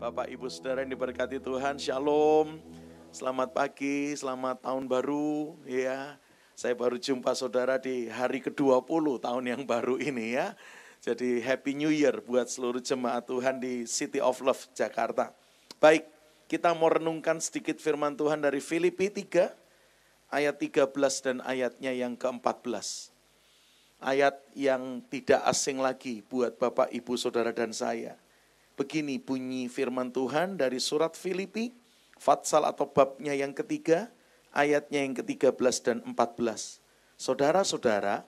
Bapak, Ibu, Saudara yang diberkati Tuhan, Shalom. Selamat pagi, selamat tahun baru ya. Saya baru jumpa saudara di hari ke-20 tahun yang baru ini ya. Jadi Happy New Year buat seluruh jemaat Tuhan di City of Love, Jakarta. Baik, kita mau renungkan sedikit firman Tuhan dari Filipi 3, ayat 13 dan ayatnya yang ke-14. Ayat yang tidak asing lagi buat Bapak, Ibu, Saudara dan saya. Begini bunyi firman Tuhan dari surat Filipi, Fatsal atau babnya yang ketiga, ayatnya yang ke-13 dan 14. Saudara-saudara,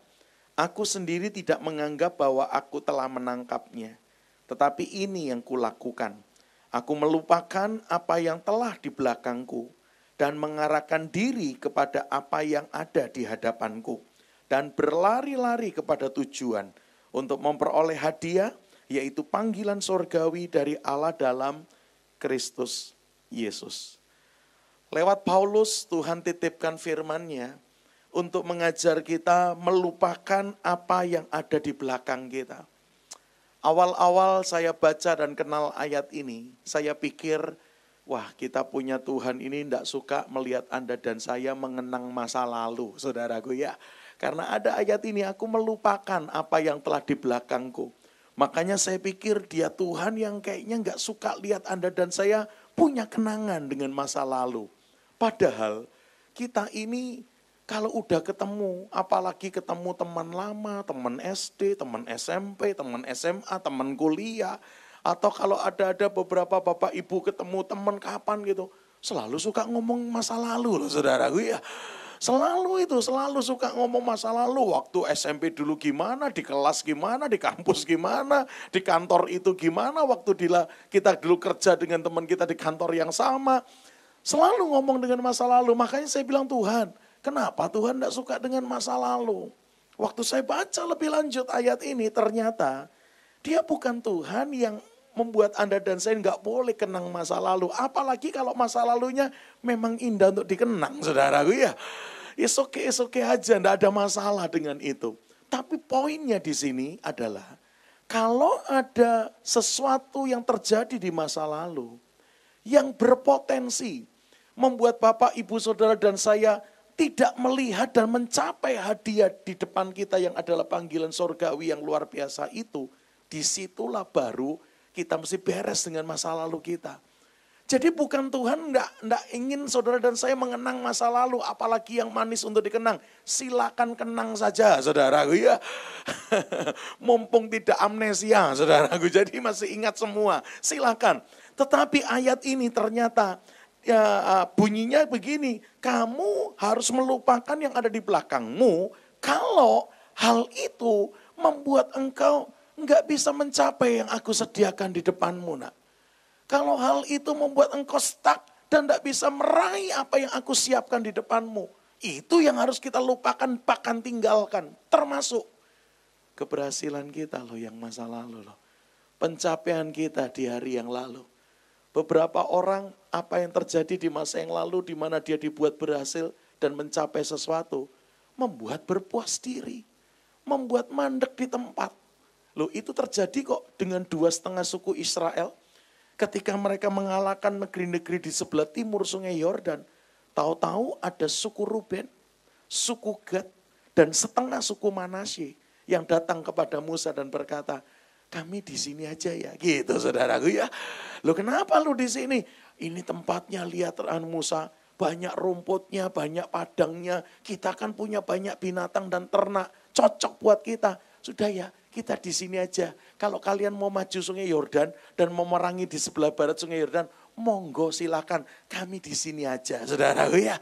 aku sendiri tidak menganggap bahwa aku telah menangkapnya. Tetapi ini yang kulakukan. Aku melupakan apa yang telah di belakangku dan mengarahkan diri kepada apa yang ada di hadapanku. Dan berlari-lari kepada tujuan untuk memperoleh hadiah, yaitu panggilan sorgawi dari Allah dalam Kristus Yesus. Lewat Paulus, Tuhan titipkan firman-Nya untuk mengajar kita melupakan apa yang ada di belakang kita. Awal-awal saya baca dan kenal ayat ini, saya pikir, wah kita punya Tuhan ini tidak suka melihat Anda dan saya mengenang masa lalu, saudaraku ya. Karena ada ayat ini, aku melupakan apa yang telah di belakangku. Makanya saya pikir dia Tuhan yang kayaknya gak suka lihat Anda dan saya punya kenangan dengan masa lalu. Padahal kita ini kalau udah ketemu, apalagi ketemu teman lama, teman SD, teman SMP, teman SMA, teman kuliah. Atau kalau ada beberapa bapak ibu ketemu teman kapan gitu. Selalu suka ngomong masa lalu loh saudaraku ya. Selalu suka ngomong masa lalu. Waktu SMP dulu gimana, di kelas gimana, di kampus gimana, di kantor itu gimana. Waktu kita dulu kerja dengan teman kita di kantor yang sama. Selalu ngomong dengan masa lalu. Makanya saya bilang Tuhan, kenapa Tuhan tidak suka dengan masa lalu? Waktu saya baca lebih lanjut ayat ini, ternyata dia bukan Tuhan yang membuat Anda dan saya nggak boleh kenang masa lalu. Apalagi kalau masa lalunya memang indah untuk dikenang, saudaraku ya. It's okay aja, nggak ada masalah dengan itu. Tapi poinnya di sini adalah, kalau ada sesuatu yang terjadi di masa lalu, yang berpotensi membuat Bapak, Ibu, Saudara dan saya tidak melihat dan mencapai hadiah di depan kita yang adalah panggilan sorgawi yang luar biasa itu, disitulah baru kita mesti beres dengan masa lalu kita. Jadi bukan Tuhan enggak ingin saudara dan saya mengenang masa lalu, apalagi yang manis untuk dikenang. Silakan kenang saja saudaraku ya. Mumpung tidak amnesia saudaraku, jadi masih ingat semua. Silakan. Tetapi ayat ini ternyata bunyinya begini, kamu harus melupakan yang ada di belakangmu kalau hal itu membuat engkau enggak bisa mencapai yang aku sediakan di depanmu nak. Kalau hal itu membuat engkau stuck dan enggak bisa meraih apa yang aku siapkan di depanmu. Itu yang harus kita lupakan, bahkan tinggalkan. Termasuk keberhasilan kita loh yang masa lalu loh. Pencapaian kita di hari yang lalu. Beberapa orang apa yang terjadi di masa yang lalu di mana dia dibuat berhasil dan mencapai sesuatu. Membuat berpuas diri. Membuat mandek di tempat. Loh itu terjadi kok dengan 2,5 suku Israel. Ketika mereka mengalahkan negeri-negeri di sebelah timur sungai Yordan. Tahu-tahu ada suku Ruben, suku Gad, dan setengah suku Manasye yang datang kepada Musa dan berkata, kami di sini aja ya, gitu saudaraku ya. Loh kenapa lu di sini? Ini tempatnya lihat Musa, banyak rumputnya, banyak padangnya. Kita kan punya banyak binatang dan ternak, cocok buat kita. Sudah ya, kita di sini aja. Kalau kalian mau maju sungai Yordan dan mau memerangi di sebelah barat sungai Yordan, monggo silakan. Kami di sini aja, saudaraku ya.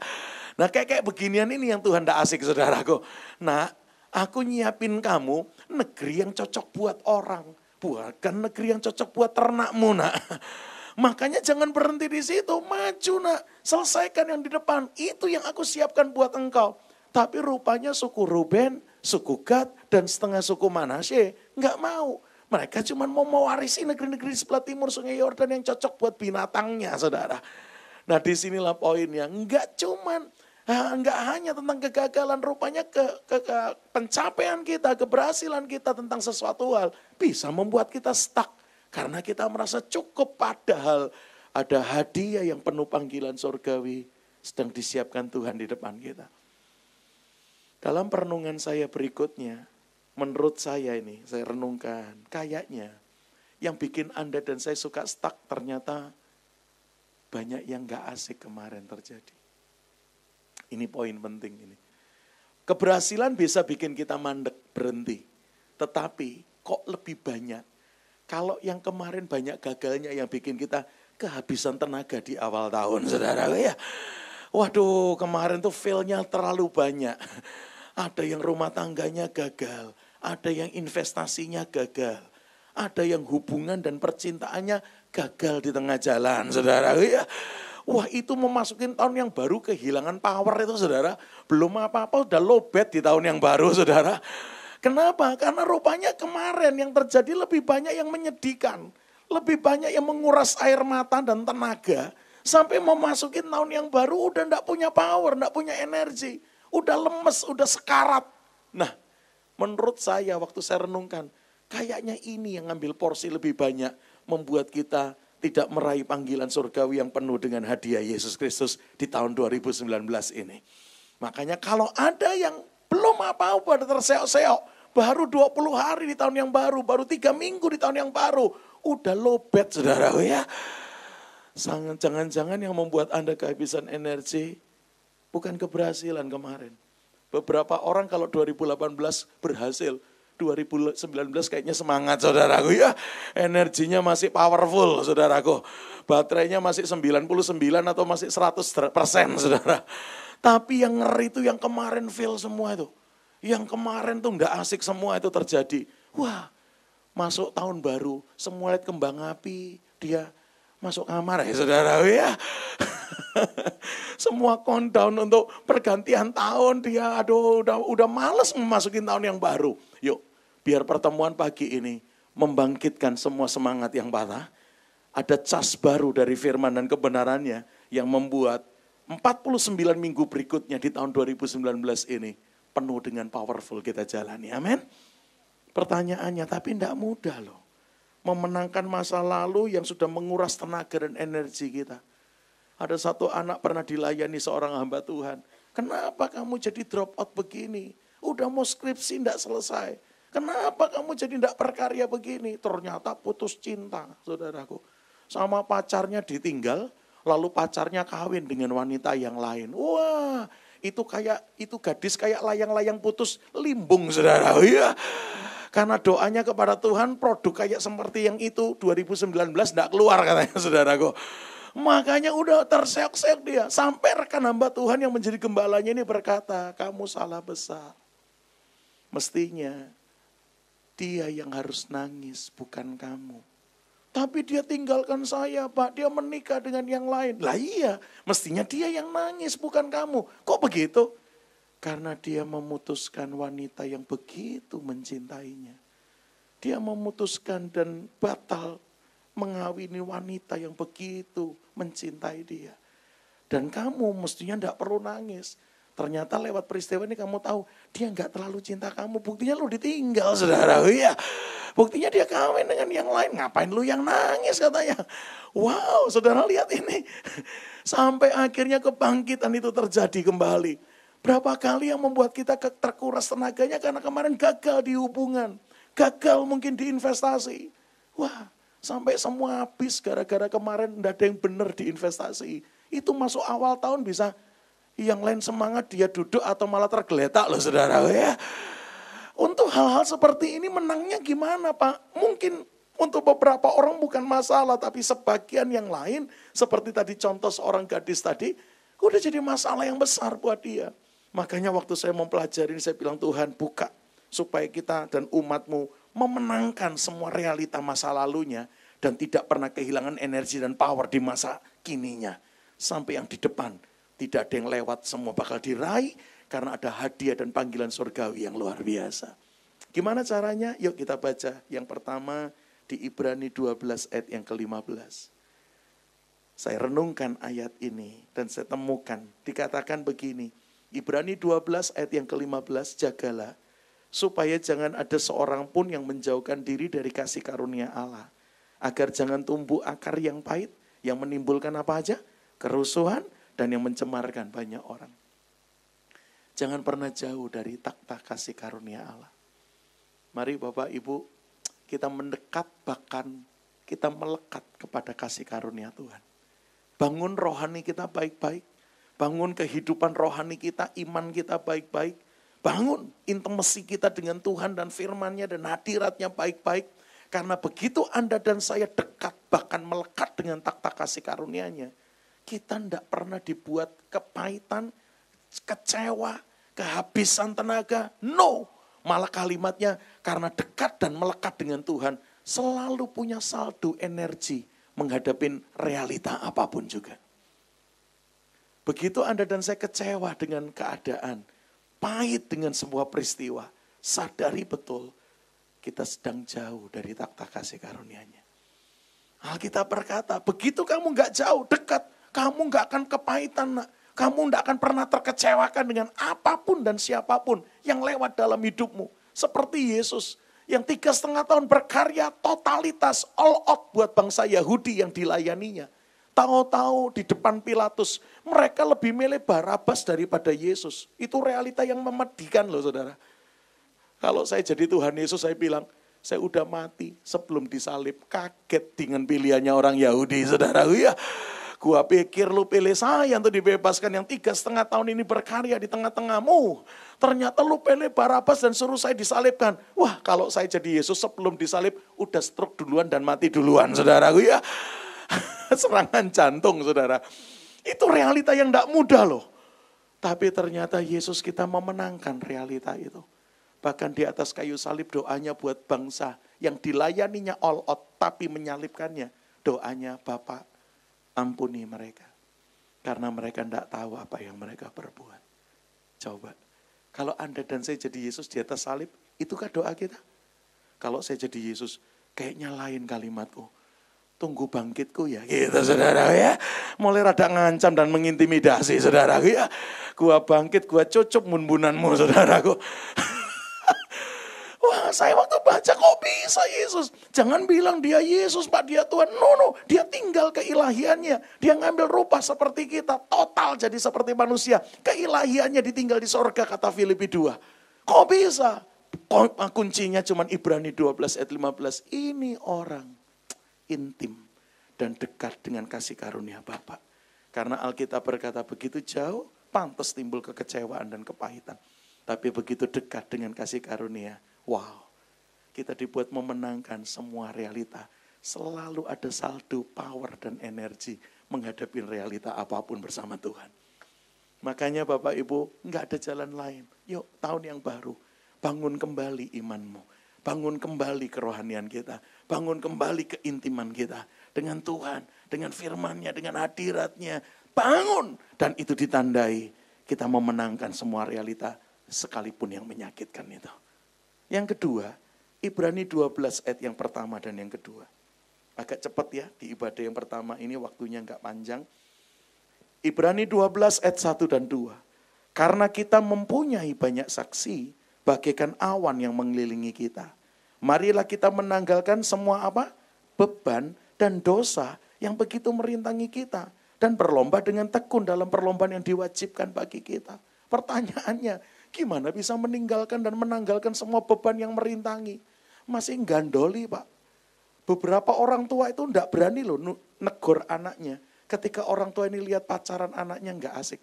Nah kayak beginian ini yang Tuhan tidak asik, saudaraku. Nah, aku nyiapin kamu negeri yang cocok buat orang, bukan negeri yang cocok buat ternakmu, nak. Makanya jangan berhenti di situ, maju nak. Selesaikan yang di depan, itu yang aku siapkan buat engkau. Tapi rupanya suku Ruben, suku Gad, dan setengah suku Manasye nggak mau. Mereka cuma mau mewarisi negeri-negeri sebelah timur sungai Yordan yang cocok buat binatangnya, saudara. Nah disinilah poinnya, nggak hanya tentang kegagalan, rupanya pencapaian kita, keberhasilan kita tentang sesuatu hal bisa membuat kita stuck. Karena kita merasa cukup, padahal ada hadiah yang penuh panggilan surgawi sedang disiapkan Tuhan di depan kita. Dalam perenungan saya berikutnya, menurut saya ini, saya renungkan, kayaknya yang bikin Anda dan saya suka stuck ternyata banyak yang gak asik kemarin terjadi. Ini poin penting ini. Keberhasilan bisa bikin kita mandek, berhenti. Tetapi kok lebih banyak kalau yang kemarin banyak gagalnya yang bikin kita kehabisan tenaga di awal tahun, saudara ya. Waduh, kemarin tuh fail-nya terlalu banyak. Ada yang rumah tangganya gagal, ada yang investasinya gagal, ada yang hubungan dan percintaannya gagal di tengah jalan, saudara ya. Wah, itu memasukin tahun yang baru kehilangan power itu, saudara. Belum apa-apa udah lowbat di tahun yang baru, saudara. Kenapa? Karena rupanya kemarin yang terjadi lebih banyak yang menyedihkan. Lebih banyak yang menguras air mata dan tenaga. Sampai memasukin tahun yang baru udah enggak punya power, enggak punya energi. Udah lemes, udah sekarat. Nah, menurut saya waktu saya renungkan, kayaknya ini yang ngambil porsi lebih banyak. Membuat kita tidak meraih panggilan surgawi yang penuh dengan hadiah Yesus Kristus di tahun 2019 ini. Makanya kalau ada yang belum apa-apa, terseok-seok, baru 20 hari di tahun yang baru 3 minggu di tahun yang baru, udah lowbat, saudara ya. Jangan-jangan yang membuat Anda kehabisan energi, bukan keberhasilan kemarin. Beberapa orang kalau 2018 berhasil, 2019 kayaknya semangat, saudaraku ya. Energinya masih powerful, saudaraku. Baterainya masih 99 atau masih 100%, saudara. Tapi yang ngeri itu yang kemarin fail semua itu. Yang kemarin tuh enggak asik semua itu terjadi. Wah, masuk tahun baru, semua lihat kembang api, dia masuk kamar ya, saudara ya. Semua countdown untuk pergantian tahun, dia udah males memasukin tahun yang baru. Yuk, biar pertemuan pagi ini membangkitkan semua semangat yang patah. Ada cas baru dari firman dan kebenarannya yang membuat 49 minggu berikutnya di tahun 2019 ini penuh dengan powerful kita jalani. Amin. Pertanyaannya, tapi tidak mudah loh. Memenangkan masa lalu yang sudah menguras tenaga dan energi kita. Ada satu anak pernah dilayani seorang hamba Tuhan. Kenapa kamu jadi drop out begini? Udah mau skripsi tidak selesai. Kenapa kamu jadi tidak berkarya begini? Ternyata putus cinta, saudaraku. Sama pacarnya ditinggal, lalu pacarnya kawin dengan wanita yang lain. Wah, itu gadis kayak layang-layang putus limbung, saudara. Ya. Karena doanya kepada Tuhan, produk kayak seperti yang itu 2019 tidak keluar katanya, saudaraku. Makanya udah terseok-seok dia. Sampai rekan hamba Tuhan yang menjadi gembalanya ini berkata, kamu salah besar. Mestinya dia yang harus nangis, bukan kamu. Tapi dia tinggalkan saya, Pak. Dia menikah dengan yang lain. Lah iya, mestinya dia yang nangis, bukan kamu. Kok begitu? Karena dia memutuskan wanita yang begitu mencintainya. Dia memutuskan dan batal mengawini wanita yang begitu mencintai dia. Dan kamu mestinya tidak perlu nangis. Ternyata lewat peristiwa ini kamu tahu, dia enggak terlalu cinta kamu. Buktinya lu ditinggal, saudara. Iya. Buktinya dia kawin dengan yang lain. Ngapain lu yang nangis katanya. Wow, saudara lihat ini. Sampai akhirnya kebangkitan itu terjadi kembali. Berapa kali yang membuat kita terkuras tenaganya karena kemarin gagal di hubungan. Gagal mungkin di investasi. Wah, sampai semua habis gara-gara kemarin tidak ada yang benar di investasi. Itu masuk awal tahun bisa yang lain semangat dia duduk atau malah tergeletak loh saudara ya. Untuk hal-hal seperti ini menangnya gimana Pak? Mungkin untuk beberapa orang bukan masalah, tapi sebagian yang lain seperti tadi contoh seorang gadis tadi, udah jadi masalah yang besar buat dia. Makanya waktu saya mempelajari ini saya bilang Tuhan buka supaya kita dan umatmu memenangkan semua realita masa lalunya dan tidak pernah kehilangan energi dan power di masa kininya. Sampai yang di depan tidak ada yang lewat, semua bakal diraih karena ada hadiah dan panggilan surgawi yang luar biasa. Gimana caranya? Yuk kita baca. Yang pertama di Ibrani 12 ayat yang ke-15. Saya renungkan ayat ini dan saya temukan. Dikatakan begini. Ibrani 12 ayat yang ke-15, jagalah supaya jangan ada seorang pun yang menjauhkan diri dari kasih karunia Allah. Agar jangan tumbuh akar yang pahit, yang menimbulkan apa aja? Kerusuhan dan yang mencemarkan banyak orang. Jangan pernah jauh dari takhta kasih karunia Allah. Mari Bapak Ibu, kita mendekat bahkan kita melekat kepada kasih karunia Tuhan. Bangun rohani kita baik-baik. Bangun kehidupan rohani kita, iman kita baik-baik. Bangun intimasi kita dengan Tuhan dan firman-Nya dan hadirat-Nya baik-baik. Karena begitu Anda dan saya dekat, bahkan melekat dengan takhta kasih karunia-Nya, kita tidak pernah dibuat kepahitan, kecewa, kehabisan tenaga. No, malah kalimatnya karena dekat dan melekat dengan Tuhan, selalu punya saldo energi menghadapi realita apapun juga. Begitu Anda dan saya kecewa dengan keadaan, pahit dengan sebuah peristiwa, sadari betul kita sedang jauh dari takhta kasih karunia-Nya. Alkitab berkata, begitu kamu gak jauh, dekat, kamu gak akan kepahitan, nak. Kamu gak akan pernah terkecewakan dengan apapun dan siapapun yang lewat dalam hidupmu. Seperti Yesus yang 3,5 tahun berkarya totalitas all out buat bangsa Yahudi yang dilayaninya. Tahu-tahu di depan Pilatus, mereka lebih milih Barabas daripada Yesus. Itu realita yang memedihkan loh saudara. Kalau saya jadi Tuhan Yesus, saya bilang, saya udah mati sebelum disalib. Kaget dengan pilihannya orang Yahudi saudara. Ya, gua pikir lu pilih saya untuk dibebaskan yang 3,5 tahun ini berkarya di tengah-tengahmu. Ternyata lu pilih Barabas dan suruh saya disalibkan. Wah, kalau saya jadi Yesus sebelum disalib, udah stroke duluan dan mati duluan saudaraku ya. Serangan jantung saudara. Itu realita yang tidak mudah loh. Tapi ternyata Yesus kita memenangkan realita itu. Bahkan di atas kayu salib doanya buat bangsa yang dilayaninya all out tapi menyalibkannya. Doanya, Bapa ampuni mereka. Karena mereka tidak tahu apa yang mereka perbuat. Coba. Kalau Anda dan saya jadi Yesus di atas salib, itukah doa kita? Kalau saya jadi Yesus, kayaknya lain kalimatku. Tunggu bangkitku ya, gitu saudara ya. Mulai rada ngancam dan mengintimidasi saudara ya. Gua bangkit, gua cucup munbunanmu saudaraku. Wah, saya waktu baca kok bisa Yesus. Jangan bilang dia Yesus Pak, dia Tuhan. No, dia tinggal keilahiannya. Dia ngambil rupa seperti kita, total jadi seperti manusia. Keilahiannya ditinggal di sorga kata Filipi 2. Kok bisa? Kuncinya cuma Ibrani 12 ayat 15. Ini orang intim dan dekat dengan kasih karunia Bapa. Karena Alkitab berkata begitu jauh, pantas timbul kekecewaan dan kepahitan. Tapi begitu dekat dengan kasih karunia, wow, kita dibuat memenangkan semua realita. Selalu ada saldo, power dan energi menghadapi realita apapun bersama Tuhan. Makanya Bapak Ibu, nggak ada jalan lain. Yuk, tahun yang baru, bangun kembali imanmu. Bangun kembali kerohanian kita. Bangun kembali keintiman kita. Dengan Tuhan, dengan firman-Nya, dengan hadirat-Nya. Bangun! Dan itu ditandai kita memenangkan semua realita sekalipun yang menyakitkan itu. Yang kedua, Ibrani 12 ayat yang pertama dan yang kedua. Agak cepat ya, di ibadah yang pertama ini waktunya enggak panjang. Ibrani 12 ayat 1 dan 2. Karena kita mempunyai banyak saksi, bagaikan awan yang mengelilingi kita. Marilah kita menanggalkan semua apa? Beban dan dosa yang begitu merintangi kita. Dan berlomba dengan tekun dalam perlombaan yang diwajibkan bagi kita. Pertanyaannya, gimana bisa meninggalkan dan menanggalkan semua beban yang merintangi? Masih gandoli Pak. Beberapa orang tua itu enggak berani loh negur anaknya. Ketika orang tua ini lihat pacaran anaknya enggak asik.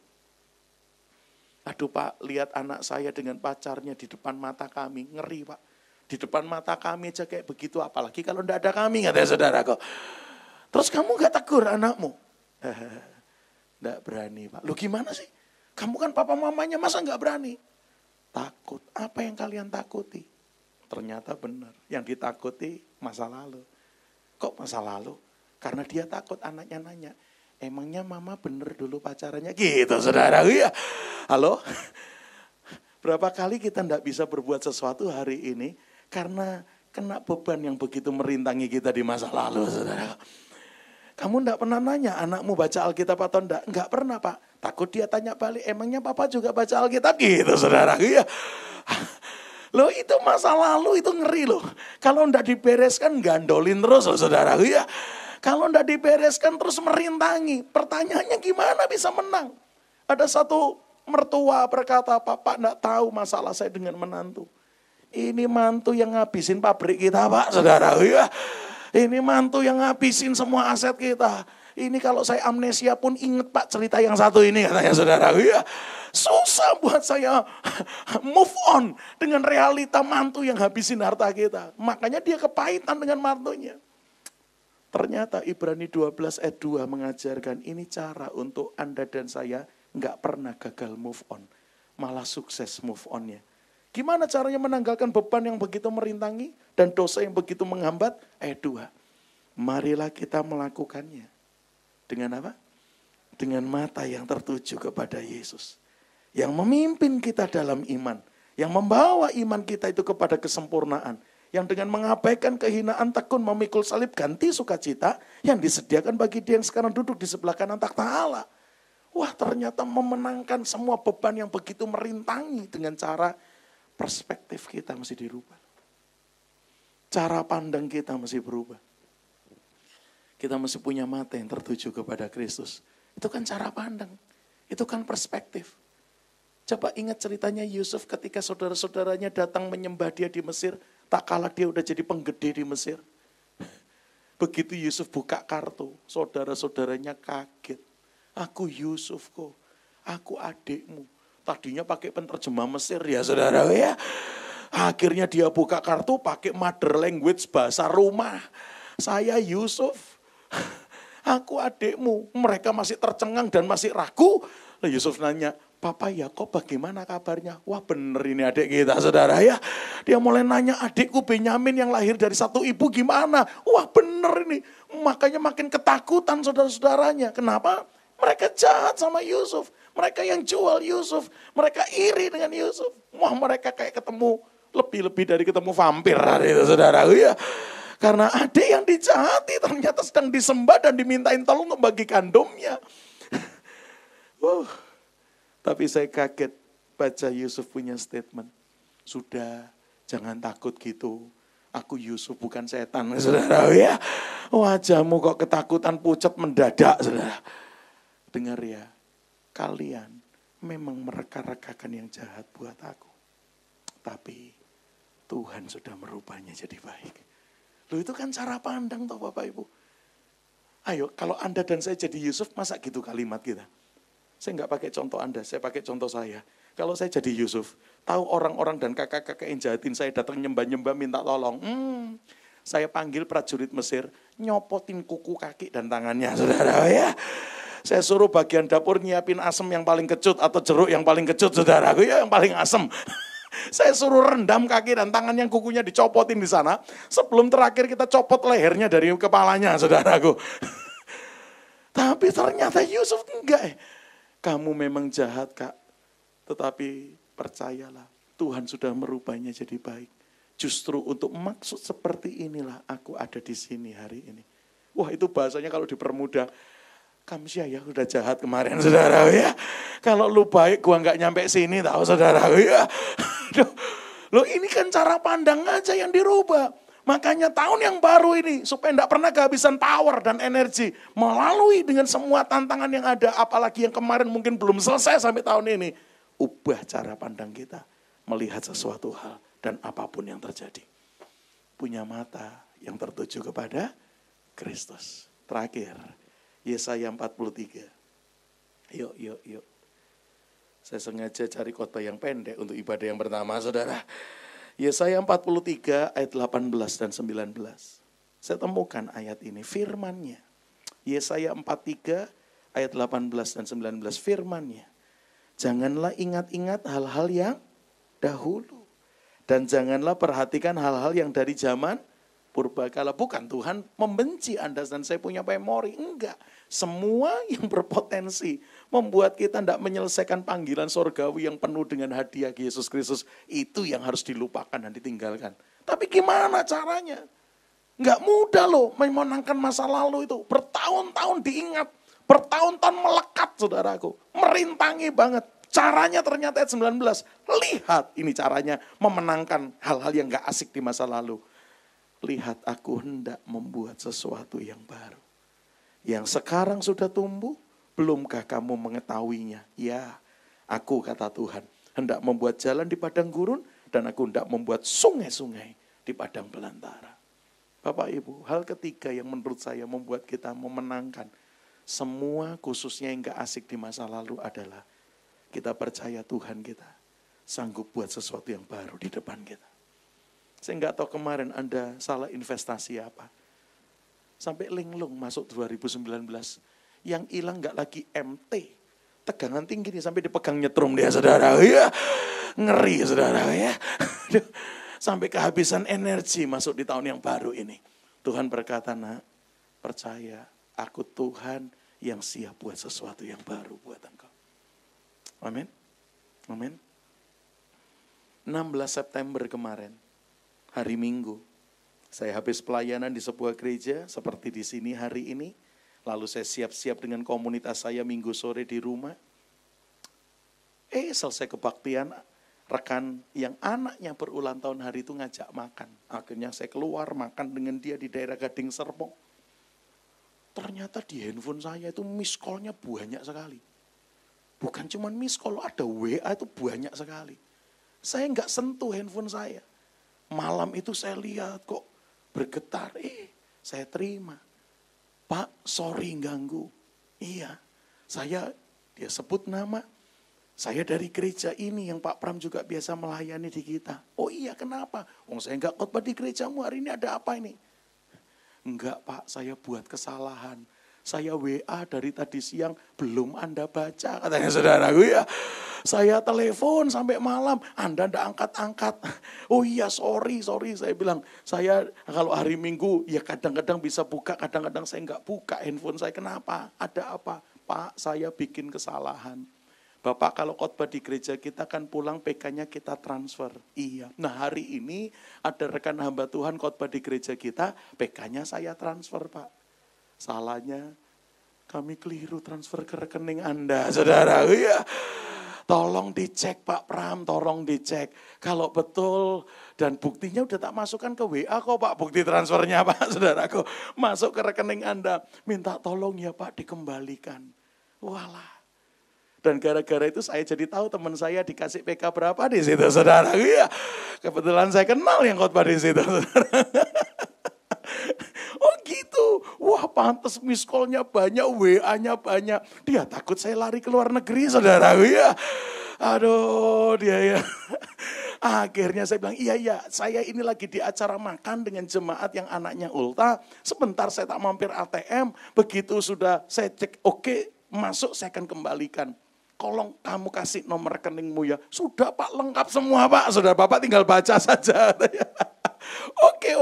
Aduh Pak, lihat anak saya dengan pacarnya di depan mata kami. Ngeri Pak. Di depan mata kami aja kayak begitu. Apalagi kalau enggak ada kami, katanya saudara kok. Terus kamu enggak tegur anakmu? Enggak berani Pak. Loh gimana sih? Kamu kan papa mamanya, masa enggak berani? Takut. Apa yang kalian takuti? Ternyata benar. Yang ditakuti masa lalu. Kok masa lalu? Karena dia takut anaknya nanya. Emangnya mama bener dulu pacarannya? Gitu saudara ya. Halo? Berapa kali kita tidak bisa berbuat sesuatu hari ini karena kena beban yang begitu merintangi kita di masa lalu saudara. Kamu tidak pernah nanya anakmu baca Alkitab atau enggak? Enggak pernah Pak. Takut dia tanya balik, emangnya papa juga baca Alkitab? Gitu saudara ya. Loh itu masa lalu itu ngeri loh. Kalau enggak dibereskan gandolin terus loh saudaraku ya. Kalau enggak dibereskan terus merintangi. Pertanyaannya gimana bisa menang? Ada satu mertua berkata, Bapak enggak tahu masalah saya dengan menantu. Ini mantu yang ngabisin pabrik kita Pak saudaraku ya. Ini mantu yang ngabisin semua aset kita. Ini kalau saya amnesia pun inget Pak cerita yang satu ini katanya saudaraku ya. Susah buat saya move on dengan realita mantu yang habisin harta kita. Makanya dia kepahitan dengan mantunya. Ternyata Ibrani 12 ayat 2 mengajarkan ini cara untuk Anda dan saya nggak pernah gagal move on. Malah sukses move onnya. Gimana caranya menanggalkan beban yang begitu merintangi dan dosa yang begitu menghambat? Ayat 2. Marilah kita melakukannya. Dengan apa? Dengan mata yang tertuju kepada Yesus. Yang memimpin kita dalam iman. Yang membawa iman kita itu kepada kesempurnaan. Yang dengan mengabaikan kehinaan tekun memikul salib ganti sukacita. Yang disediakan bagi dia yang sekarang duduk di sebelah kanan takhta Allah. Wah ternyata memenangkan semua beban yang begitu merintangi dengan cara perspektif kita mesti dirubah. Cara pandang kita mesti berubah. Kita mesti punya mata yang tertuju kepada Kristus. Itu kan cara pandang. Itu kan perspektif. Coba ingat ceritanya Yusuf ketika saudara-saudaranya datang menyembah dia di Mesir. Tak kalah dia udah jadi penggede di Mesir. Begitu Yusuf buka kartu, saudara-saudaranya kaget. Aku Yusuf kok, aku adikmu. Tadinya pakai penerjemah Mesir ya saudara ya. Akhirnya dia buka kartu pakai mother language bahasa rumah. Saya Yusuf. Aku adikmu, mereka masih tercengang dan masih ragu. Lalu Yusuf nanya, Papa Yakob bagaimana kabarnya? Wah bener ini adik kita saudara ya. Dia mulai nanya adikku Benyamin yang lahir dari satu ibu gimana? Wah bener ini. Makanya makin ketakutan saudara-saudaranya. Kenapa? Mereka jahat sama Yusuf. Mereka yang jual Yusuf. Mereka iri dengan Yusuf. Wah mereka kayak ketemu lebih-lebih dari ketemu vampir hari itu saudara ya. Karena adik yang dijahati ternyata sedang disembah dan dimintain tolong untuk bagi kandungnya. Tapi saya kaget baca Yusuf punya statement. Sudah, jangan takut gitu. Aku Yusuf bukan setan, saudara ya. Wajahmu kok ketakutan pucat mendadak, saudara. Dengar ya, kalian memang mereka-rekakan yang jahat buat aku. Tapi Tuhan sudah merubahnya jadi baik. Loh itu kan cara pandang toh Bapak Ibu. Ayo kalau Anda dan saya jadi Yusuf, masa gitu kalimat kita? Saya nggak pakai contoh Anda, saya pakai contoh saya. Kalau saya jadi Yusuf, tahu orang-orang dan kakak-kakak yang jahatin saya datang nyembah-nyembah minta tolong. Saya panggil prajurit Mesir, nyopotin kuku kaki dan tangannya saudara ya. Saya suruh bagian dapur nyiapin asem yang paling kecut atau jeruk yang paling kecut saudaraku ya yang paling asem. Saya suruh rendam kaki dan tangan yang kukunya dicopotin di sana. Sebelum terakhir kita copot lehernya dari kepalanya, saudaraku. Tapi ternyata Yusuf enggak. Kamu memang jahat, Kak. Tetapi percayalah, Tuhan sudah merubahnya jadi baik. Justru untuk maksud seperti inilah aku ada di sini hari ini. Wah itu bahasanya kalau dipermudah. Kamsia ya udah jahat kemarin saudara ya. Kalau lu baik gua nggak nyampe sini tahu saudara ya. Loh ini kan cara pandang aja yang dirubah. Makanya tahun yang baru ini supaya enggak pernah kehabisan power dan energi. Melalui dengan semua tantangan yang ada. Apalagi yang kemarin mungkin belum selesai sampai tahun ini. Ubah cara pandang kita. Melihat sesuatu hal dan apapun yang terjadi. Punya mata yang tertuju kepada Kristus. Terakhir. Yesaya 43. Yuk. Saya sengaja cari khotbah yang pendek untuk ibadah yang pertama, saudara. Yesaya 43 ayat 18 dan 19. Saya temukan ayat ini, firman-Nya. Yesaya 43 ayat 18 dan 19, firman-Nya. Janganlah ingat-ingat hal-hal yang dahulu. Dan janganlah perhatikan hal-hal yang dari zaman purbakala. Bukan Tuhan membenci Anda dan saya punya memori. Enggak. Semua yang berpotensi membuat kita tidak menyelesaikan panggilan sorgawi yang penuh dengan hadiah Yesus Kristus. Itu yang harus dilupakan dan ditinggalkan. Tapi gimana caranya? Enggak mudah loh memenangkan masa lalu itu. Bertahun-tahun diingat. Bertahun-tahun melekat saudaraku. Merintangi banget. Caranya ternyata ayat 19. Lihat, ini caranya memenangkan hal-hal yang gak asik di masa lalu. Lihat, aku hendak membuat sesuatu yang baru. Yang sekarang sudah tumbuh, belumkah kamu mengetahuinya? Ya, aku kata Tuhan, hendak membuat jalan di padang gurun, dan aku hendak membuat sungai-sungai di padang belantara. Bapak Ibu, hal ketiga yang menurut saya membuat kita memenangkan semua khususnya yang gak asik di masa lalu adalah kita percaya Tuhan kita sanggup buat sesuatu yang baru di depan kita. Saya nggak tahu kemarin Anda salah investasi apa. Sampai linglung masuk 2019. Yang hilang nggak lagi MT. Tegangan tinggi nih sampai dipegang nyetrum dia saudara. Ya, ngeri saudara ya. Sampai kehabisan energi masuk di tahun yang baru ini. Tuhan berkata, nak, percaya aku Tuhan yang siap buat sesuatu yang baru buat engkau. Amin. Amin. 16 September kemarin, hari Minggu, saya habis pelayanan di sebuah gereja seperti di sini hari ini. Lalu saya siap-siap dengan komunitas saya minggu sore di rumah. Selesai kebaktian, rekan yang anaknya berulang tahun hari itu ngajak makan. Akhirnya saya keluar makan dengan dia di daerah Gading Serpong. Ternyata di handphone saya itu miss call-nya banyak sekali. Bukan cuma miss call, ada WA itu banyak sekali. Saya nggak sentuh handphone saya. Malam itu saya lihat kok bergetar. Saya terima. Pak, sorry ganggu. Iya, dia sebut nama. Saya dari gereja ini yang Pak Pram juga biasa melayani di kita. Oh iya, kenapa? Saya nggak khotbah di gerejamu hari ini, ada apa ini? Enggak Pak, saya buat kesalahan. Saya WA dari tadi siang, belum Anda baca, katanya saudaraku ya. Saya telepon sampai malam, Anda enggak angkat-angkat. Oh iya, sorry, saya bilang. Saya kalau hari Minggu, ya kadang-kadang bisa buka, kadang-kadang saya enggak buka handphone saya. Kenapa? Ada apa? Pak, saya bikin kesalahan. Bapak kalau khotbah di gereja kita kan pulang PK-nya kita transfer. Iya. Nah hari ini ada rekan hamba Tuhan khotbah di gereja kita, PK-nya saya transfer Pak. Salahnya kami keliru transfer ke rekening Anda, saudara. Iya. Tolong dicek Pak Pram, tolong dicek. Kalau betul dan buktinya udah tak masukkan ke WA kok Pak, bukti transfernya Pak, saudaraku. Masuk ke rekening Anda. Minta tolong ya Pak dikembalikan. Walah. Dan gara-gara itu saya jadi tahu teman saya dikasih PK berapa di situ, saudara. Iya, kebetulan saya kenal yang khotbah di situ, saudara. Oh gitu, wah pantes miss call-nya banyak, WA-nya banyak. Dia takut saya lari ke luar negeri, saudara. Iya, aduh dia ya. Akhirnya saya bilang, iya, saya ini lagi di acara makan dengan jemaat yang anaknya ulta. Sebentar saya tak mampir ATM, begitu sudah saya cek, oke, masuk saya akan kembalikan. Tolong kamu kasih nomor rekeningmu ya. Sudah Pak, lengkap semua Pak. Sudah Bapak tinggal baca saja.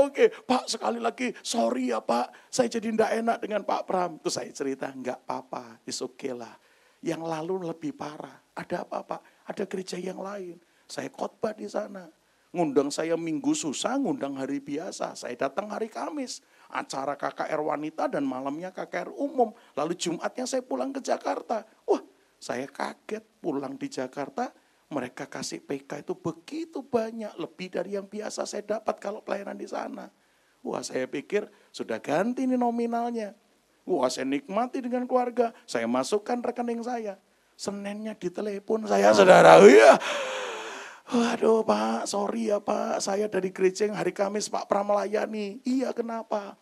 Oke. Pak sekali lagi, sorry ya Pak. Saya jadi tidak enak dengan Pak Pram. Terus saya cerita, enggak apa-apa, it's okay lah. Yang lalu lebih parah. Ada apa Pak? Ada gereja yang lain. Saya khotbah di sana. Ngundang saya minggu susah, ngundang hari biasa. Saya datang hari Kamis. Acara KKR wanita dan malamnya KKR umum. Lalu Jumatnya saya pulang ke Jakarta. Wah, saya kaget pulang di Jakarta, mereka kasih PK itu begitu banyak, lebih dari yang biasa saya dapat kalau pelayanan di sana. Wah, saya pikir sudah ganti nih nominalnya. Wah, saya nikmati dengan keluarga, saya masukkan rekening saya. Seninnya ditelepon saya, saudara. Iya. Waduh Pak, sorry ya Pak, saya dari gereja yang hari Kamis Pak Pram melayani. Iya, kenapa?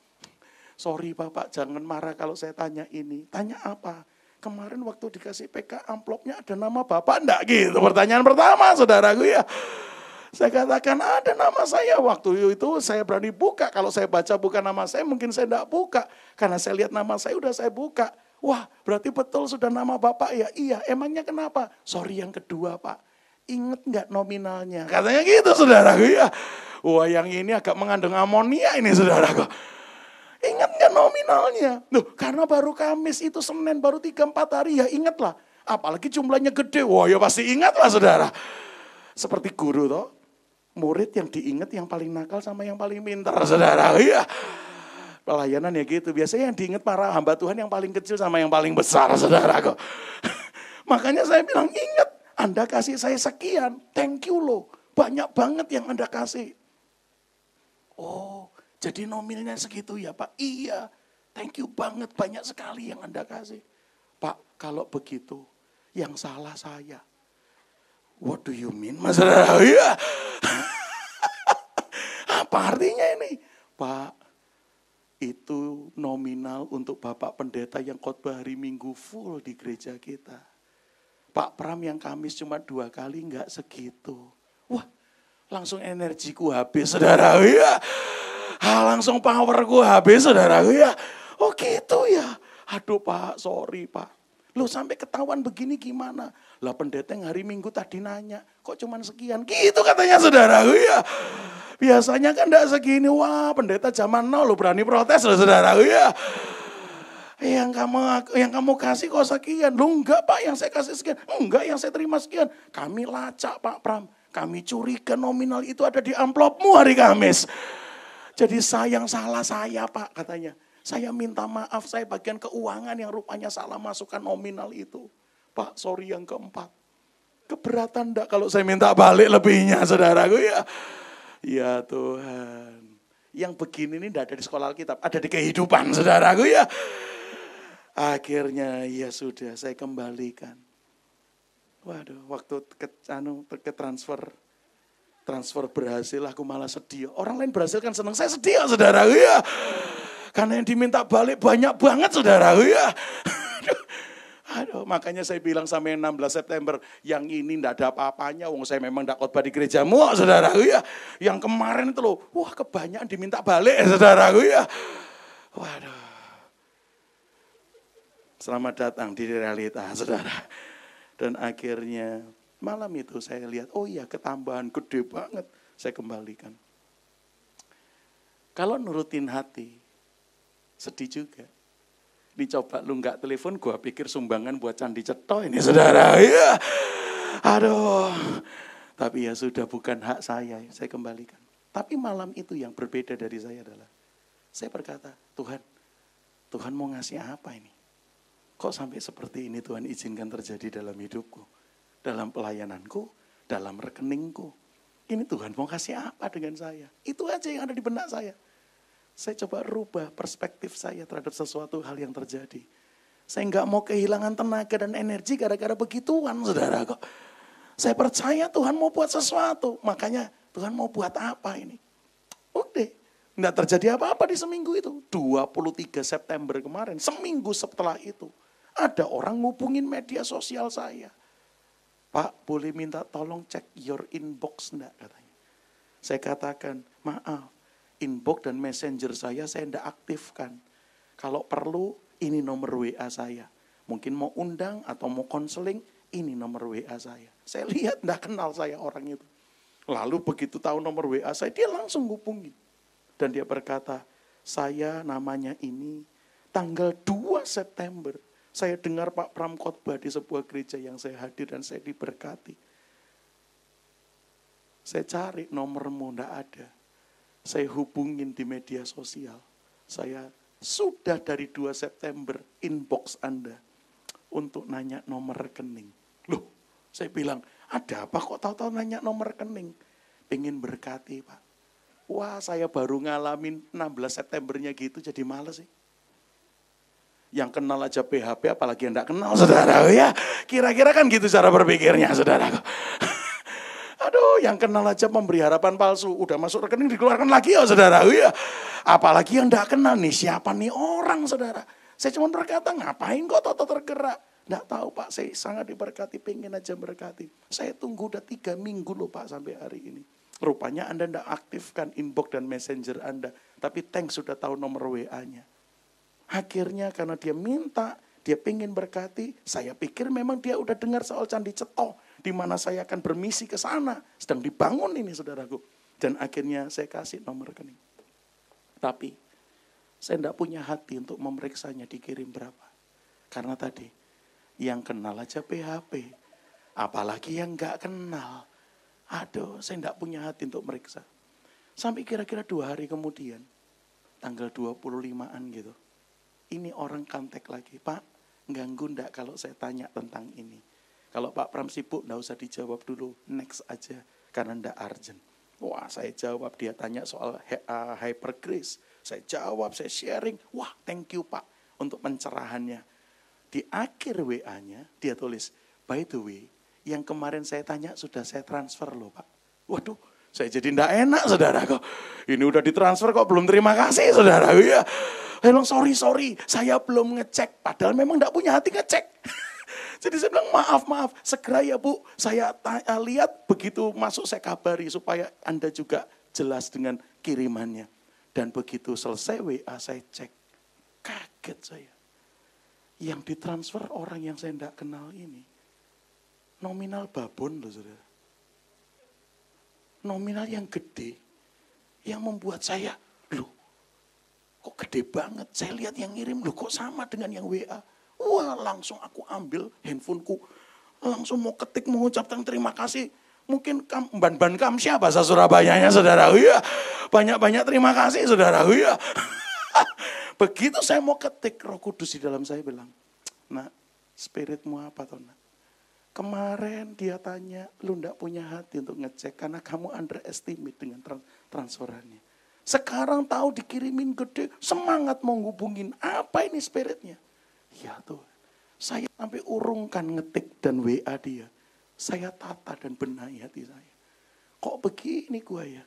Sorry Bapak, jangan marah kalau saya tanya ini. Tanya apa? Kemarin waktu dikasih PK amplopnya ada nama Bapak enggak gitu. Pertanyaan pertama saudaraku ya. Saya katakan ada nama saya. Waktu itu saya berani buka. Kalau saya baca bukan nama saya mungkin saya enggak buka. Karena saya lihat nama saya udah saya buka. Wah berarti betul sudah nama Bapak ya. Iya emangnya kenapa? Sorry yang kedua Pak. Ingat enggak nominalnya? Katanya gitu saudaraku ya. Wah yang ini agak mengandung amonia ini saudaraku. Ingat gak nominalnya? Loh, karena baru Kamis itu Senin baru 3-4 hari ya ingatlah. Apalagi jumlahnya gede. Wah ya pasti ingatlah saudara. Seperti guru toh. Murid yang diingat yang paling nakal sama yang paling pintar saudara. Iya. Pelayanan ya gitu. Biasanya yang diingat para hamba Tuhan yang paling kecil sama yang paling besar saudara kok. Makanya saya bilang ingat. Anda kasih saya sekian, thank you loh. Banyak banget yang Anda kasih. Oh, jadi nominalnya segitu ya Pak? Iya, thank you banget, banyak sekali yang Anda kasih. Pak, kalau begitu, yang salah saya. What do you mean, Mas? Ya. Apa artinya ini? Pak, itu nominal untuk Bapak Pendeta yang khotbah hari Minggu full di gereja kita. Pak Pram yang Kamis cuma 2 kali, enggak segitu. Wah, langsung energiku habis, saudara. Ya. Langsung powerku habis, saudara. Ya. Oh gitu ya. Aduh Pak, sorry Pak. Loh sampai ketahuan begini gimana? Lah pendeta yang hari Minggu tadi nanya, kok cuman sekian? Gitu katanya saudara. Ya. Biasanya kan enggak segini. Wah pendeta zaman now lo berani protes loh saudara. Ya. Yang kamu kasih kok sekian? Loh enggak Pak, yang saya kasih sekian. Enggak, yang saya terima sekian. Kami lacak Pak Pram. Kami curiga nominal itu ada di amplopmu hari Kamis. Jadi yang salah saya Pak katanya. Saya minta maaf, saya bagian keuangan yang rupanya salah masukkan nominal itu. Pak, sorry yang keempat. Keberatan enggak kalau saya minta balik lebihnya saudaraku ya? Ya Tuhan. Yang begini ini enggak ada di sekolah Alkitab, ada di kehidupan saudaraku ya. Akhirnya ya sudah saya kembalikan. Waduh, waktu ke transfer berhasil aku malah sedih. Orang lain berhasil kan senang, saya sedih ya saudara ya. Karena yang diminta balik banyak banget saudara ya. Aduh, makanya saya bilang sampai 16 September, yang ini enggak ada apa-apanya, wong saya memang enggak khotbah di gerejamu saudara ya. Yang kemarin itu loh, wah kebanyakan diminta balik saudara ya. Waduh. Selamat datang di realita, saudara. Dan akhirnya malam itu saya lihat, oh iya ketambahan gede banget. Saya kembalikan. Kalau nurutin hati, sedih juga. Dicoba lu gak telepon, gua pikir sumbangan buat Candi Ceto ini, saudara. Ya. Aduh. Tapi ya sudah bukan hak saya kembalikan. Tapi malam itu yang berbeda dari saya adalah, saya berkata, Tuhan mau ngasih apa ini? Kok sampai seperti ini Tuhan izinkan terjadi dalam hidupku, dalam pelayananku, dalam rekeningku. Ini Tuhan mau kasih apa dengan saya? Itu aja yang ada di benak saya. Saya coba rubah perspektif saya terhadap sesuatu hal yang terjadi. Saya nggak mau kehilangan tenaga dan energi gara-gara begituan, saudara. Kok saya percaya Tuhan mau buat sesuatu. Makanya Tuhan mau buat apa ini? Udah. Nggak terjadi apa-apa di seminggu itu. 23 September kemarin, seminggu setelah itu. Ada orang ngubungin media sosial saya. Pak, boleh minta tolong cek your inbox enggak katanya. Saya katakan, maaf, inbox dan messenger saya enggak aktifkan. Kalau perlu, ini nomor WA saya. Mungkin mau undang atau mau konseling, ini nomor WA saya. Saya lihat enggak kenal saya orang itu. Lalu begitu tahu nomor WA saya, dia langsung hubungin. Dan dia berkata, saya namanya ini, tanggal 2 September, saya dengar Pak Pram khotbah di sebuah gereja yang saya hadir dan saya diberkati. Saya cari nomormu, enggak ada. Saya hubungin di media sosial. Saya sudah dari 2 September inbox Anda untuk nanya nomor rekening. Loh, saya bilang, ada apa kok tahu-tahu nanya nomor rekening? Pengen berkati Pak. Wah, saya baru ngalamin 16 Septembernya gitu jadi males sih. Yang kenal aja PHP apalagi yang enggak kenal saudara ya. Kira-kira kan gitu cara berpikirnya saudara. Aduh, yang kenal aja memberi harapan palsu. Udah masuk rekening dikeluarkan lagi ya saudara ya. Apalagi yang enggak kenal nih siapa nih orang saudara. Saya cuma berkata ngapain kok toto tergerak. Enggak tahu Pak, saya sangat diberkati, pengen aja berkati. Saya tunggu udah 3 minggu loh Pak sampai hari ini. Rupanya Anda enggak aktifkan inbox dan messenger Anda. Tapi thanks sudah tahu nomor WA-nya. Akhirnya karena dia minta, dia pengen berkati, saya pikir memang dia udah dengar soal Candi Ceto, di mana saya akan bermisi ke sana, sedang dibangun ini saudaraku. Dan akhirnya saya kasih nomor rekening. Tapi saya enggak punya hati untuk memeriksanya dikirim berapa. Karena tadi, yang kenal aja PHP, apalagi yang enggak kenal. Aduh, saya enggak punya hati untuk meriksa. Sampai kira-kira 2 hari kemudian, tanggal 25-an gitu. Ini orang kontak lagi, Pak, ganggu enggak kalau saya tanya tentang ini? Kalau Pak Pram sibuk, enggak usah dijawab dulu, next aja, karena enggak urgent. Wah, saya jawab, dia tanya soal hyper grace. Saya jawab, saya sharing. Wah, thank you Pak untuk pencerahannya. Di akhir WA-nya, dia tulis, by the way, yang kemarin saya tanya sudah saya transfer loh Pak. Waduh, saya jadi enggak enak saudara kok. Ini udah ditransfer kok belum terima kasih saudara. Ya, sorry, saya belum ngecek. Padahal memang enggak punya hati ngecek. Jadi saya bilang maaf, segera ya Bu. Saya lihat begitu masuk saya kabari supaya Anda juga jelas dengan kirimannya. Dan begitu selesai WA saya cek, kaget saya. Yang ditransfer orang yang saya tidak kenal ini, nominal babon loh saudara. Nominal yang gede, yang membuat saya, loh kok gede banget. Saya lihat yang ngirim, loh kok sama dengan yang WA. Wah, langsung aku ambil handphoneku, langsung mau ketik mengucapkan terima kasih. Mungkin ban kamsya bahasa Surabayanya saudara. Ya, banyak-banyak terima kasih saudara. Ya. Begitu saya mau ketik, Roh Kudus di dalam saya bilang, nak, spiritmu apa toh nak? Kemarin dia tanya, lu ndak punya hati untuk ngecek karena kamu underestimate dengan transferannya. Sekarang tahu dikirimin gede, semangat mau ngubungin. Apa ini spiritnya? Ya Tuhan, saya sampai urungkan ngetik dan WA dia. Saya tata dan benahi hati saya. Kok begini gua ya?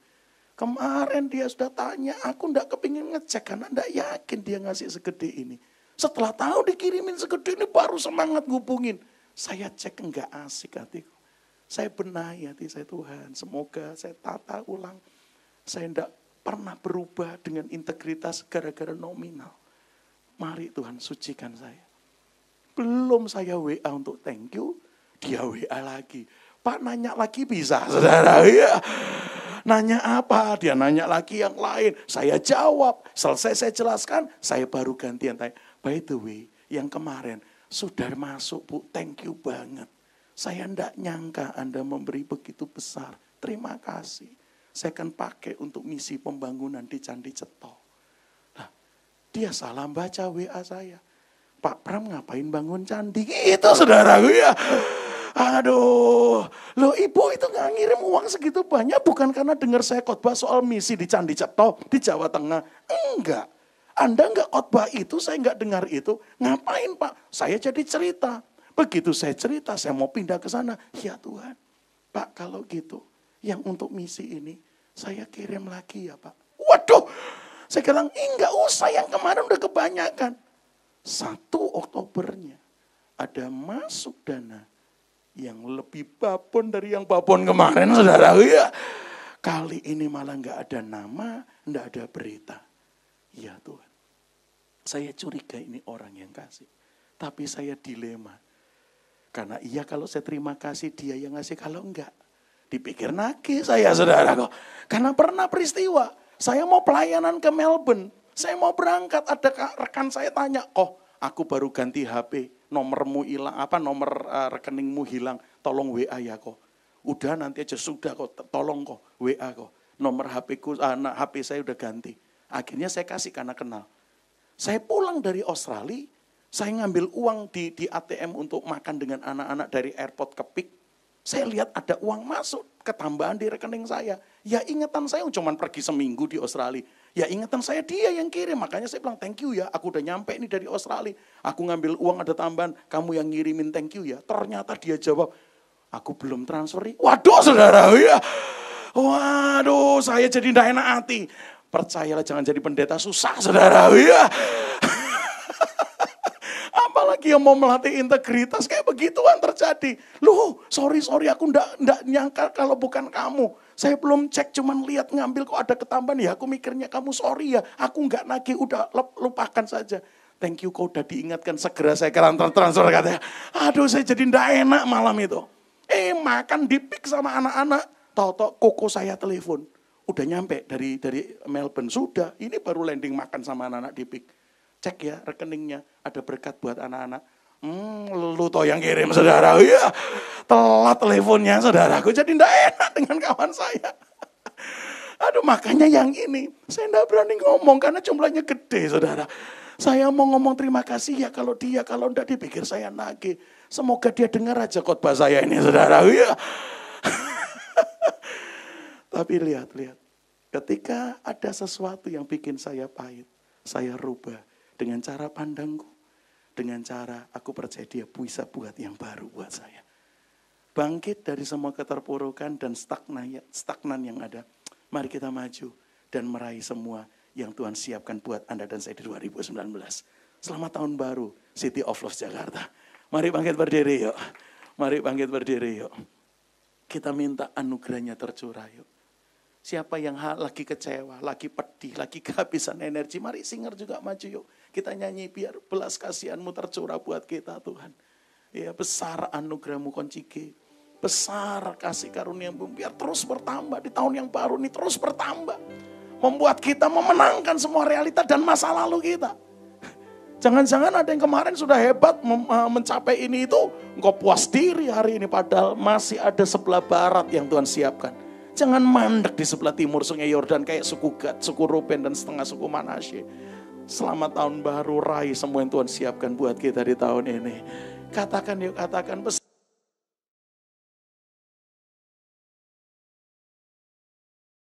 Kemarin dia sudah tanya, aku ndak kepingin ngecek karena ndak yakin dia ngasih segede ini. Setelah tahu dikirimin segede ini baru semangat ngubungin. Saya cek enggak asik hatiku. Saya benahi hati saya Tuhan. Semoga saya tata ulang. Saya ndak pernah berubah dengan integritas gara-gara nominal. Mari Tuhan sucikan saya. Belum saya WA untuk thank you, dia WA lagi. Pak nanya lagi bisa saudara ya. Nanya apa? Dia nanya lagi yang lain. Saya jawab. Selesai saya jelaskan, saya baru gantian tanya. By the way, yang kemarin sudah masuk Bu, thank you banget. Saya enggak nyangka Anda memberi begitu besar. Terima kasih. Saya akan pakai untuk misi pembangunan di Candi Ceto. Nah, dia salah baca WA saya. Pak Pram ngapain bangun candi? Itu saudaraku ya. Aduh, loh ibu itu gak ngirim uang segitu banyak bukan karena dengar saya khotbah soal misi di Candi Ceto di Jawa Tengah. Enggak. Anda enggak khotbah itu, saya enggak dengar itu. Ngapain Pak? Saya jadi cerita. Begitu saya cerita, saya mau pindah ke sana. Ya Tuhan, Pak kalau gitu, yang untuk misi ini, saya kirim lagi ya Pak. Waduh, saya bilang, enggak usah yang kemarin udah kebanyakan. 1 Oktobernya ada masuk dana yang lebih babon dari yang babon kemarin saudara. Ya. Kali ini malah enggak ada nama, enggak ada berita. Ya Tuhan, saya curiga ini orang yang kasih. Tapi saya dilema. Karena iya kalau saya terima kasih dia yang ngasih, kalau enggak. Dipikir nagih saya saudara kok. Karena pernah peristiwa, saya mau pelayanan ke Melbourne. Saya mau berangkat, ada rekan saya tanya, aku baru ganti HP, nomormu hilang, nomor rekeningmu hilang, tolong WA ya kok. Udah nanti aja, sudah kok, tolong kok, WA kok. Nomor HP saya udah ganti. Akhirnya saya kasih karena kenal. Saya pulang dari Australia, saya ngambil uang di ATM untuk makan dengan anak-anak dari airport ke PIK. Saya lihat ada uang masuk, ketambahan di rekening saya. Ya ingatan saya cuma pergi seminggu di Australia. Ya ingatan saya dia yang kirim. Makanya saya bilang thank you ya, aku udah nyampe ini dari Australia. Aku ngambil uang ada tambahan, kamu yang ngirimin thank you ya. Ternyata dia jawab, aku belum transfer. Waduh saudara ya. Waduh saya jadi tidak enak hati. Percayalah jangan jadi pendeta susah saudara ya. Apalagi yang mau melatih integritas kayak begituan terjadi. Loh, sorry aku enggak nyangka kalau bukan kamu. Saya belum cek, cuman lihat ngambil kok ada ketambahan. Ya aku mikirnya kamu sorry ya. Aku enggak nagih, udah lupakan saja. Thank you kau udah diingatkan, segera saya transfer katanya. Aduh saya jadi enggak enak malam itu. Makan di PIK sama anak-anak. Tahu-tahu koko saya telepon. Udah nyampe dari Melbourne. Sudah, ini baru landing makan sama anak-anak di PIK. Cek ya rekeningnya, ada berkat buat anak-anak. Lu toh yang kirim saudara. Ya, telat teleponnya saudaraku. Jadi enggak enak dengan kawan saya. Aduh makanya yang ini, saya enggak berani ngomong karena jumlahnya gede saudara. Saya mau ngomong terima kasih ya kalau enggak dipikir saya nagih. Semoga dia dengar aja khotbah saya ini, saudara. Ya. Tapi lihat. Ketika ada sesuatu yang bikin saya pahit, saya rubah dengan cara pandangku. Dengan cara aku percaya dia bisa buat yang baru buat saya. Bangkit dari semua keterpurukan dan stagnan yang ada. Mari kita maju dan meraih semua yang Tuhan siapkan buat Anda dan saya di 2019. Selamat tahun baru, City of Love Jakarta. Mari bangkit berdiri yuk. Mari bangkit berdiri yuk. Kita minta anugerahnya tercurah yuk. Siapa yang lagi kecewa, lagi pedih, lagi kehabisan energi, mari singer juga maju yuk. Kita nyanyi biar belas kasihanmu tercurah buat kita Tuhan. Ya, besar anugerahmu Koncige. Besar kasih karuniamu biar terus bertambah di tahun yang baru ini, terus bertambah. Membuat kita memenangkan semua realita dan masa lalu kita. Jangan-jangan ada yang kemarin sudah hebat mencapai ini itu, engkau puas diri hari ini padahal masih ada sebelah barat yang Tuhan siapkan. Jangan mandek di sebelah timur Sungai Yordan kayak suku Gad, suku Ruben dan setengah suku Manasye. Selamat tahun baru, raih semua yang Tuhan siapkan buat kita di tahun ini. Katakan yuk, katakan besar.